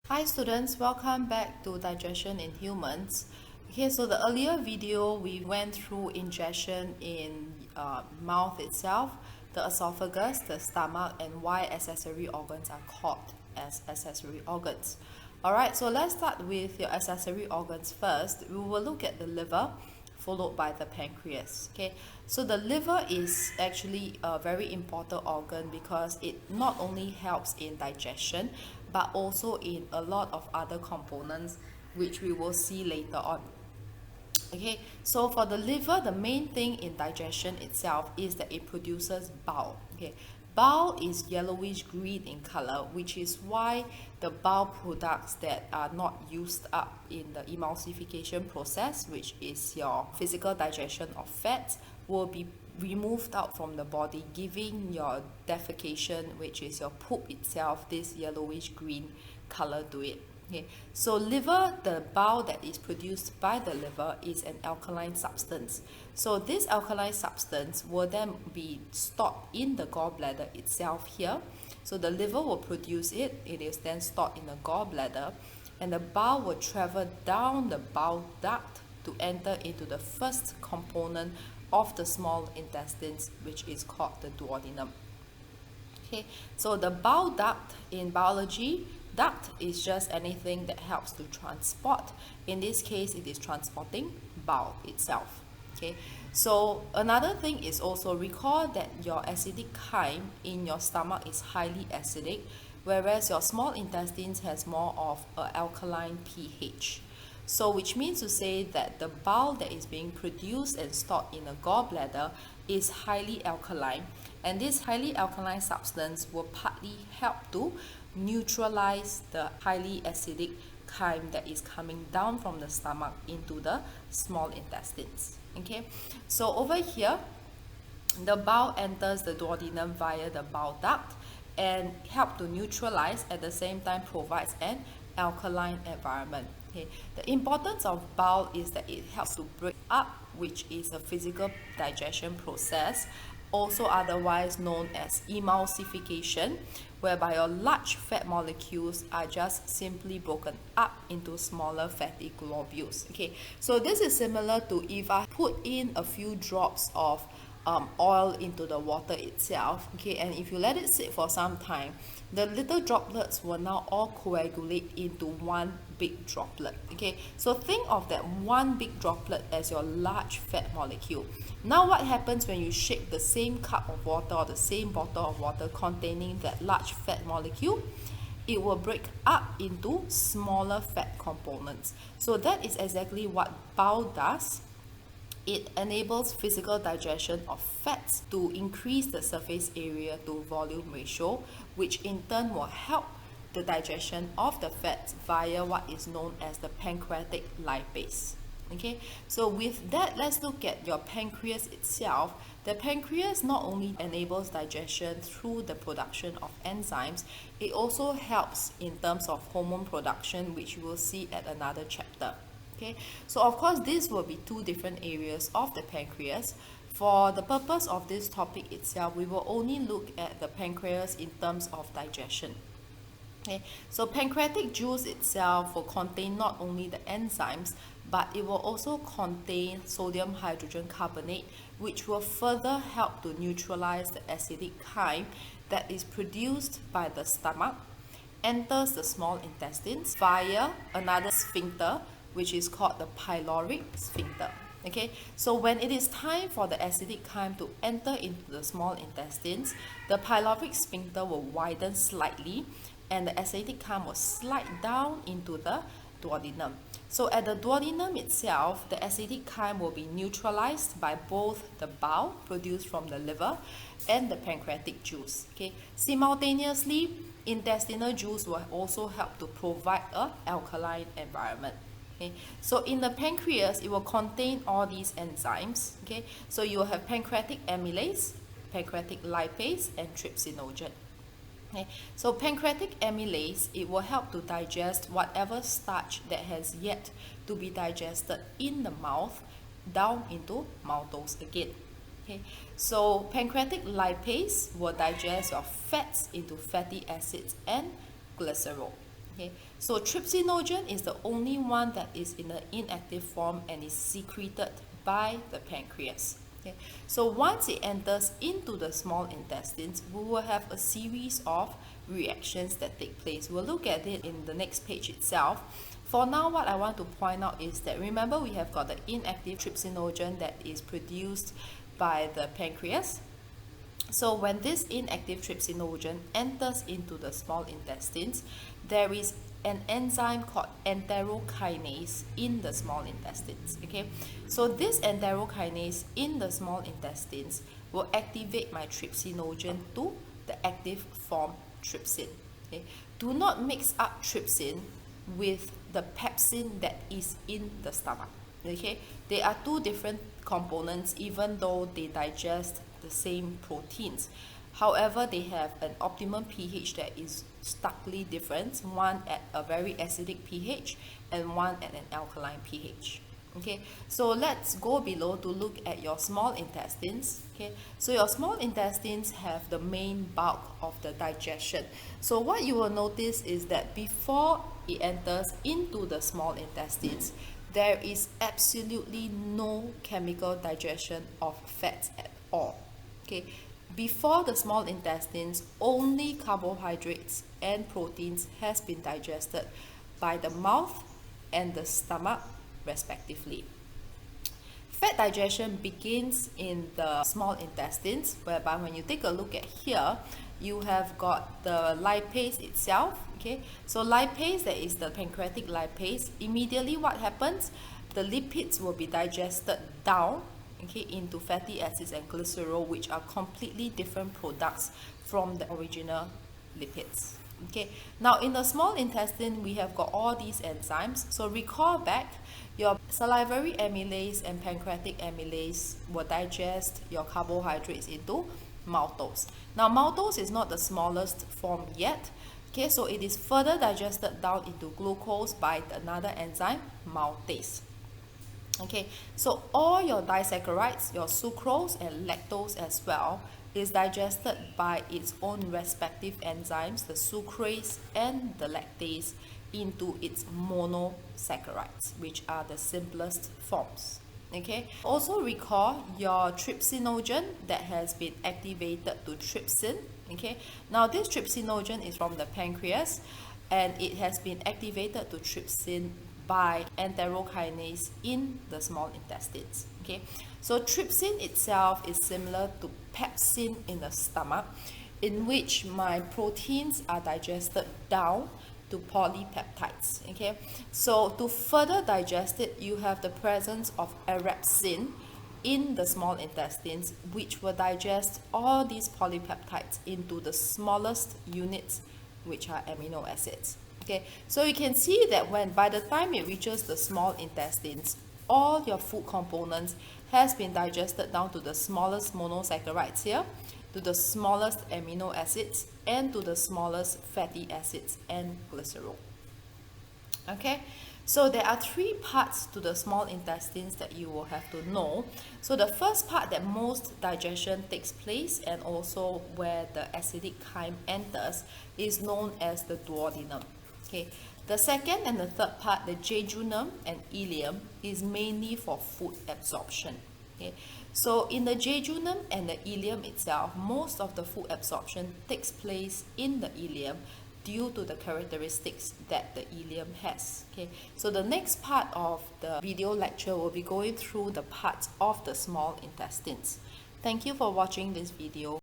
Hi students, welcome back to Digestion in Humans. Okay, so the earlier video we went through ingestion in mouth itself, the esophagus, the stomach, and why accessory organs are called as accessory organs. Alright, so let's start with your accessory organs first. We will look at the liver, followed by the pancreas. Okay, so the liver is actually a very important organ because it not only helps in digestion but also in a lot of other components which we will see later on. Okay, so for the liver, the main thing in digestion itself is that it produces bile. Okay, bile is yellowish green in color, which is why the bile products that are not used up in the emulsification process, which is your physical digestion of fats, will be removed out from the body, giving your defecation, which is your poop itself, this yellowish green color to it. Okay, so liver, the bile that is produced by the liver is an alkaline substance. So this alkaline substance will then be stored in the gallbladder itself here. So the liver will produce it, it is then stored in the gallbladder, and the bile will travel down the bile duct to enter into the first component of the small intestines, which is called the duodenum. Okay, so the bile duct in biology, duct is just anything that helps to transport. In this case, it is transporting bile itself. Okay, so another thing is also recall that your acidic chyme in your stomach is highly acidic, whereas your small intestines has more of an alkaline pH. So which means to say that the bile that is being produced and stored in a gallbladder is highly alkaline, and this highly alkaline substance will partly help to neutralize the highly acidic chyme that is coming down from the stomach into the small intestines. Okay, so over here the bile enters the duodenum via the bile duct and help to neutralize, at the same time provides an alkaline environment. Okay, the importance of bile is that it helps to break up, which is a physical digestion process, also otherwise known as emulsification, whereby your large fat molecules are just simply broken up into smaller fatty globules. Okay, so this is similar to if I put in a few drops of oil into the water itself, okay, and if you let it sit for some time, the little droplets will now all coagulate into one big droplet. Okay, so think of that one big droplet as your large fat molecule. Now what happens when you shake the same cup of water or the same bottle of water containing that large fat molecule? It will break up into smaller fat components. So that is exactly what bile does. It enables physical digestion of fats to increase the surface area to volume ratio, which in turn will help the digestion of the fats via what is known as the pancreatic lipase. Okay, so with that, let's look at your pancreas itself. The pancreas not only enables digestion through the production of enzymes, it also helps in terms of hormone production, which we'll see at another chapter. Okay, so of course this will be two different areas of the pancreas. For the purpose of this topic itself, we will only look at the pancreas in terms of digestion. Okay, so pancreatic juice itself will contain not only the enzymes, but it will also contain sodium hydrogen carbonate, which will further help to neutralize the acidic chyme that is produced by the stomach, enters the small intestines via another sphincter, which is called the pyloric sphincter. Okay, so when it is time for the acidic chyme to enter into the small intestines, the pyloric sphincter will widen slightly and the acidic chyme will slide down into the duodenum. So at the duodenum itself, the acidic chyme will be neutralized by both the bile produced from the liver and the pancreatic juice. Okay, simultaneously, intestinal juice will also help to provide an alkaline environment. Okay, so in the pancreas, it will contain all these enzymes. Okay, so you will have pancreatic amylase, pancreatic lipase, and trypsinogen. Okay, so pancreatic amylase, it will help to digest whatever starch that has yet to be digested in the mouth down into maltose again. Okay, so pancreatic lipase will digest your fats into fatty acids and glycerol. Okay, so trypsinogen is the only one that is in an inactive form and is secreted by the pancreas. Okay, so once it enters into the small intestines, we will have a series of reactions that take place. We'll look at it in the next page itself. For now, what I want to point out is that, remember, we have got the inactive trypsinogen that is produced by the pancreas. So when this inactive trypsinogen enters into the small intestines, there is an enzyme called enterokinase in the small intestines. Okay, so this enterokinase in the small intestines will activate my trypsinogen to the active form trypsin. Okay, do not mix up trypsin with the pepsin that is in the stomach. Okay, they are two different components, even though they digest the same proteins. However, they have an optimum pH that is starkly different, one at a very acidic pH and one at an alkaline pH. Okay, so let's go below to look at your small intestines. Okay, so your small intestines have the main bulk of the digestion. So what you will notice is that before it enters into the small intestines, there is absolutely no chemical digestion of fats at all. Okay, before the small intestines, only carbohydrates and proteins has been digested by the mouth and the stomach respectively. Fat digestion begins in the small intestines, whereby when you take a look at here, you have got the lipase itself. Okay, so lipase, that is the pancreatic lipase. Immediately what happens? The lipids will be digested down, okay, into fatty acids and glycerol, which are completely different products from the original lipids. Okay, now in the small intestine, we have got all these enzymes. So recall back, your salivary amylase and pancreatic amylase will digest your carbohydrates into maltose. Now maltose is not the smallest form yet. Okay, so it is further digested down into glucose by another enzyme, maltase. Okay, so all your disaccharides, your sucrose and lactose as well, is digested by its own respective enzymes, the sucrase and the lactase, into its monosaccharides, which are the simplest forms. Okay, also recall your trypsinogen that has been activated to trypsin. Okay, now this trypsinogen is from the pancreas and it has been activated to trypsin by enterokinase in the small intestines. Okay, so trypsin itself is similar to pepsin in the stomach, in which my proteins are digested down to polypeptides. Okay, so to further digest it, you have the presence of erepsin in the small intestines, which will digest all these polypeptides into the smallest units, which are amino acids. Okay, so you can see that when by the time it reaches the small intestines, all your food components has been digested down to the smallest monosaccharides here, to the smallest amino acids, and to the smallest fatty acids and glycerol. Okay, so there are three parts to the small intestines that you will have to know. So the first part, that most digestion takes place and also where the acidic chyme enters, is known as the duodenum. Okay, the second and the third part, the jejunum and ileum, is mainly for food absorption. Okay, so in the jejunum and the ileum itself, most of the food absorption takes place in the ileum due to the characteristics that the ileum has. Okay, so the next part of the video lecture will be going through the parts of the small intestines. Thank you for watching this video.